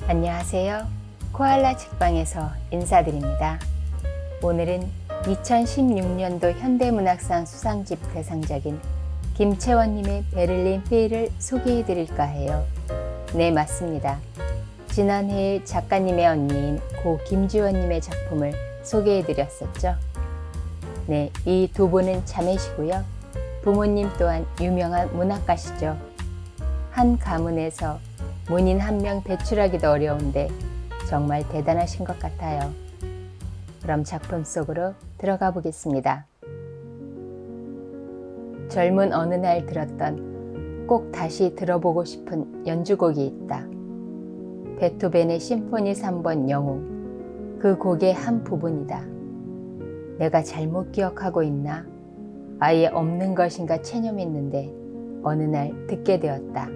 안녕하세요. 코알라 책방에서 인사드립니다. 오늘은 2016년도 현대문학상 수상집 대상작인 김채원님의 베를린 필을 소개해드릴까 해요. 네, 맞습니다. 지난해에 작가님의 언니인 고 김지원님의 작품을 소개해드렸었죠. 네, 이 두 분은 자매시고요. 부모님 또한 유명한 문학가시죠. 한 가문에서 문인 한 명 배출하기도 어려운데 정말 대단하신 것 같아요. 그럼 작품 속으로 들어가 보겠습니다. 젊은 어느 날 들었던 꼭 다시 들어보고 싶은 연주곡이 있다. 베토벤의 심포니 3번 영웅, 그 곡의 한 부분이다. 내가 잘못 기억하고 있나? 아예 없는 것인가 체념했는데 어느 날 듣게 되었다.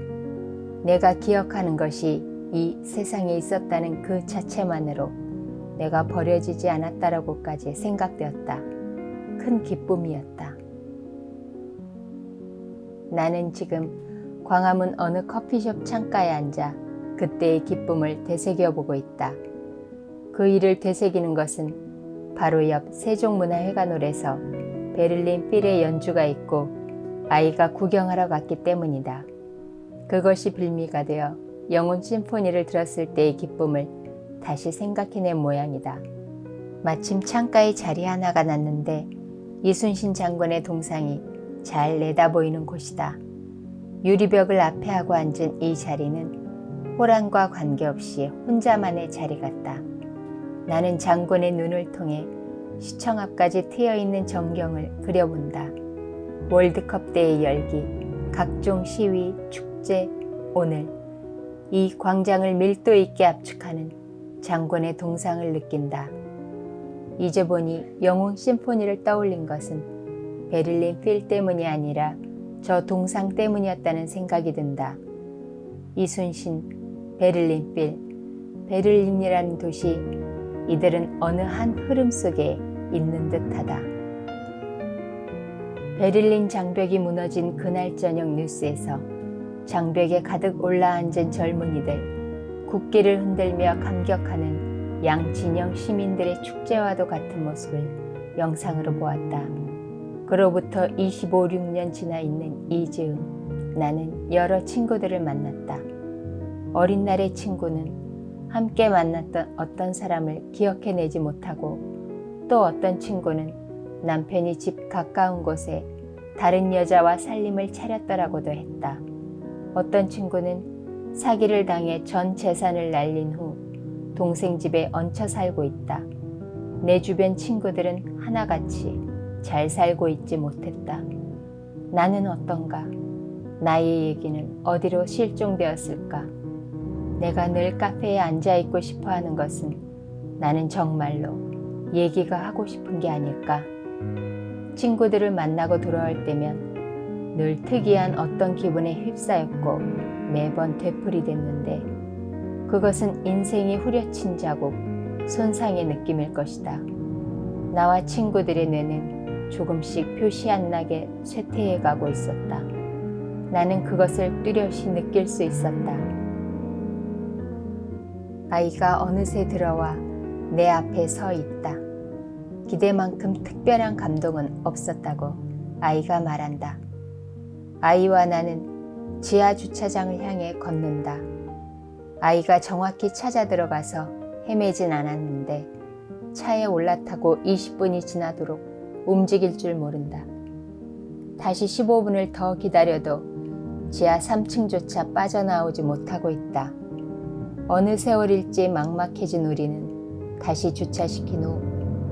내가 기억하는 것이 이 세상에 있었다는 그 자체만으로 내가 버려지지 않았다라고까지 생각되었다. 큰 기쁨이었다. 나는 지금 광화문 어느 커피숍 창가에 앉아 그때의 기쁨을 되새겨보고 있다. 그 일을 되새기는 것은 바로 옆 세종문화회관홀에서 베를린 필의 연주가 있고 아이가 구경하러 갔기 때문이다. 그것이 빌미가 되어 영혼 심포니를 들었을 때의 기쁨을 다시 생각해낸 모양이다. 마침 창가에 자리 하나가 났는데 이순신 장군의 동상이 잘 내다보이는 곳이다. 유리벽을 앞에 하고 앉은 이 자리는 호랑과 관계없이 혼자만의 자리 같다. 나는 장군의 눈을 통해 시청 앞까지 트여있는 전경을 그려본다. 월드컵 때의 열기, 각종 시위, 축제, 오늘 이 광장을 밀도 있게 압축하는 장군의 동상을 느낀다. 이제 보니 영웅 심포니를 떠올린 것은 베를린 필 때문이 아니라 저 동상 때문이었다는 생각이 든다. 이순신, 베를린 필, 베를린이라는 도시, 이들은 어느 한 흐름 속에 있는 듯하다. 베를린 장벽이 무너진 그날 저녁 뉴스에서 장벽에 가득 올라앉은 젊은이들, 국기를 흔들며 감격하는 양진영 시민들의 축제와도 같은 모습을 영상으로 보았다. 그로부터 26년 지나 있는 이 즈음 나는 여러 친구들을 만났다. 어린 날의 친구는 함께 만났던 어떤 사람을 기억해내지 못하고 또 어떤 친구는 남편이 집 가까운 곳에 다른 여자와 살림을 차렸더라고도 했다. 어떤 친구는 사기를 당해 전 재산을 날린 후 동생 집에 얹혀 살고 있다. 내 주변 친구들은 하나같이 잘 살고 있지 못했다. 나는 어떤가? 나의 얘기는 어디로 실종되었을까? 내가 늘 카페에 앉아있고 싶어 하는 것은 나는 정말로 얘기가 하고 싶은 게 아닐까? 친구들을 만나고 돌아올 때면 늘 특이한 어떤 기분에 휩싸였고 매번 되풀이됐는데 그것은 인생이 후려친 자국, 손상의 느낌일 것이다. 나와 친구들의 뇌는 조금씩 표시 안 나게 쇠퇴해가고 있었다. 나는 그것을 뚜렷이 느낄 수 있었다. 아이가 어느새 들어와 내 앞에 서 있다. 기대만큼 특별한 감동은 없었다고 아이가 말한다. 아이와 나는 지하 주차장을 향해 걷는다. 아이가 정확히 찾아 들어가서 헤매진 않았는데 차에 올라타고 20분이 지나도록 움직일 줄 모른다. 다시 15분을 더 기다려도 지하 3층조차 빠져나오지 못하고 있다. 어느 세월일지 막막해진 우리는 다시 주차시킨 후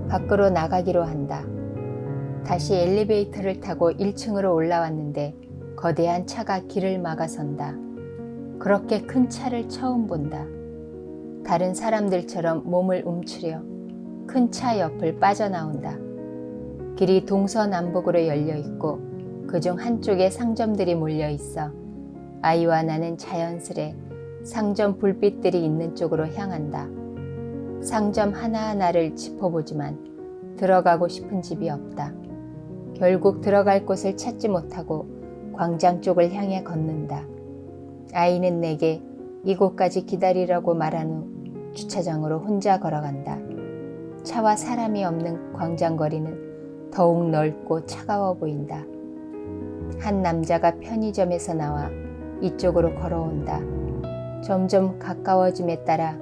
밖으로 나가기로 한다. 다시 엘리베이터를 타고 1층으로 올라왔는데 거대한 차가 길을 막아선다. 그렇게 큰 차를 처음 본다. 다른 사람들처럼 몸을 움츠려 큰 차 옆을 빠져나온다. 길이 동서남북으로 열려있고 그중 한쪽에 상점들이 몰려있어 아이와 나는 자연스레 상점 불빛들이 있는 쪽으로 향한다. 상점 하나하나를 짚어보지만 들어가고 싶은 집이 없다. 결국 들어갈 곳을 찾지 못하고 광장 쪽을 향해 걷는다. 아이는 내게 이곳까지 기다리라고 말한 후 주차장으로 혼자 걸어간다. 차와 사람이 없는 광장거리는 더욱 넓고 차가워 보인다. 한 남자가 편의점에서 나와 이쪽으로 걸어온다. 점점 가까워짐에 따라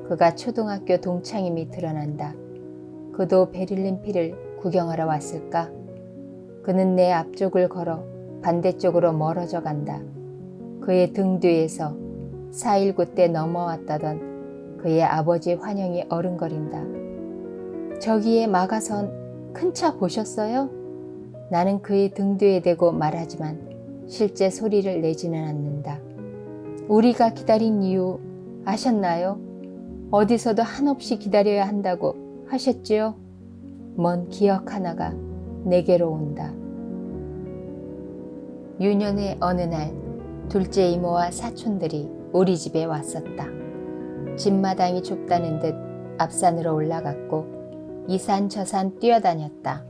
그가 초등학교 동창임이 드러난다. 그도 베를린 필을 구경하러 왔을까? 그는 내 앞쪽을 걸어 반대쪽으로 멀어져 간다. 그의 등 뒤에서 4.19 때 넘어왔다던 그의 아버지 환영이 어른거린다. 저기에 막아선 큰 차 보셨어요? 나는 그의 등 뒤에 대고 말하지만 실제 소리를 내지는 않는다. 우리가 기다린 이유 아셨나요? 어디서도 한없이 기다려야 한다고 하셨지요? 먼 기억 하나가 내게로 온다. 유년의 어느 날 둘째 이모와 사촌들이 우리 집에 왔었다. 집마당이 좁다는 듯 앞산으로 올라갔고 이산 저산 뛰어다녔다.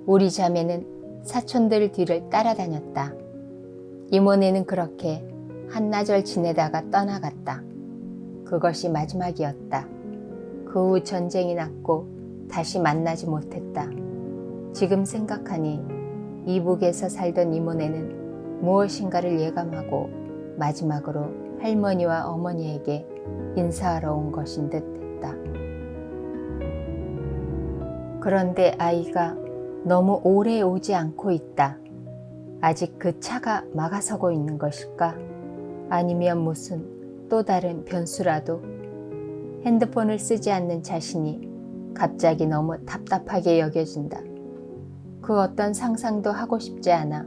우리 자매는 사촌들 뒤를 따라다녔다. 이모네는 그렇게 한나절 지내다가 떠나갔다. 그것이 마지막이었다. 그 후 전쟁이 났고 다시 만나지 못했다. 지금 생각하니 이북에서 살던 이모네는 무엇인가를 예감하고 마지막으로 할머니와 어머니에게 인사하러 온 것인 듯 했다. 그런데 아이가 너무 오래 오지 않고 있다. 아직 그 차가 막아서고 있는 것일까? 아니면 무슨 또 다른 변수라도? 핸드폰을 쓰지 않는 자신이 갑자기 너무 답답하게 여겨진다. 그 어떤 상상도 하고 싶지 않아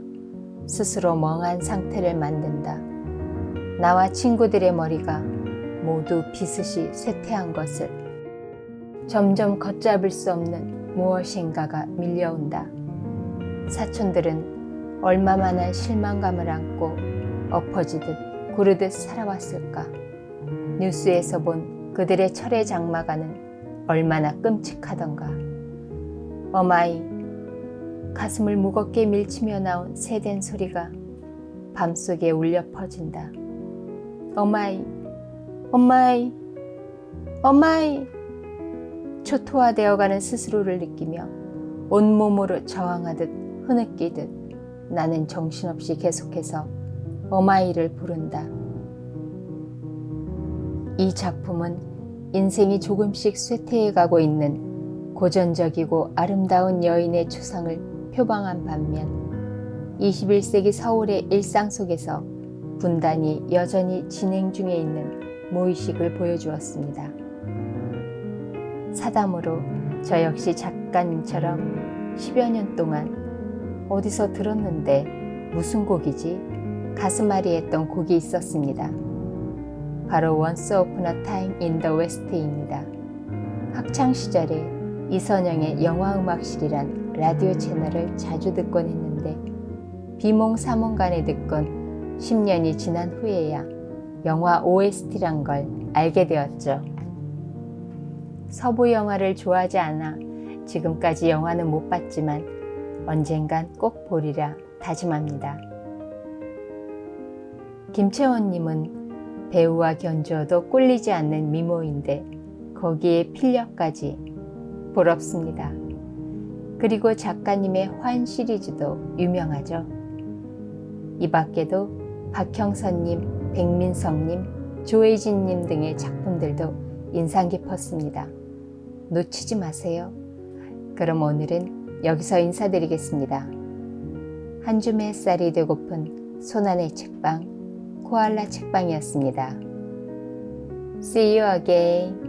스스로 멍한 상태를 만든다. 나와 친구들의 머리가 모두 비스시 쇠퇴한 것을. 점점 걷잡을 수 없는 무엇인가가 밀려온다. 사촌들은 얼마만한 실망감을 안고 엎어지듯 구르듯 살아왔을까. 뉴스에서 본 그들의 철의 장마가는 얼마나 끔찍하던가. 어마이, 가슴을 무겁게 밀치며 나온 새된 소리가 밤속에 울려 퍼진다. 어마이, 어마이, 어마이. 초토화되어가는 스스로를 느끼며 온몸으로 저항하듯 흐느끼듯 나는 정신없이 계속해서 어마이를 부른다. 이 작품은 인생이 조금씩 쇠퇴해가고 있는 고전적이고 아름다운 여인의 추상을 표방한 반면 21세기 서울의 일상 속에서 분단이 여전히 진행 중에 있는 무의식을 보여주었습니다. 사담으로 저 역시 작가님처럼 10여 년 동안 어디서 들었는데 무슨 곡이지? 가슴앓이했던 곡이 있었습니다. 바로 Once Upon a Time in the West입니다. 학창시절에 이선영의 영화음악실이란 라디오 채널을 자주 듣곤 했는데 비몽사몽간에 듣곤 10년이 지난 후에야 영화 OST란 걸 알게 되었죠. 서부 영화를 좋아하지 않아 지금까지 영화는 못 봤지만 언젠간 꼭 보리라 다짐합니다. 김채원님은 배우와 견주어도 꿀리지 않는 미모인데 거기에 필력까지 부럽습니다. 그리고 작가님의 환 시리즈도 유명하죠. 이 밖에도 박형선님, 백민성님, 조혜진님 등의 작품들도 인상 깊었습니다. 놓치지 마세요. 그럼 오늘은 여기서 인사드리겠습니다. 한 줌의 햇살이 되고픈 손안의 책방, 코알라 책방이었습니다. See you again.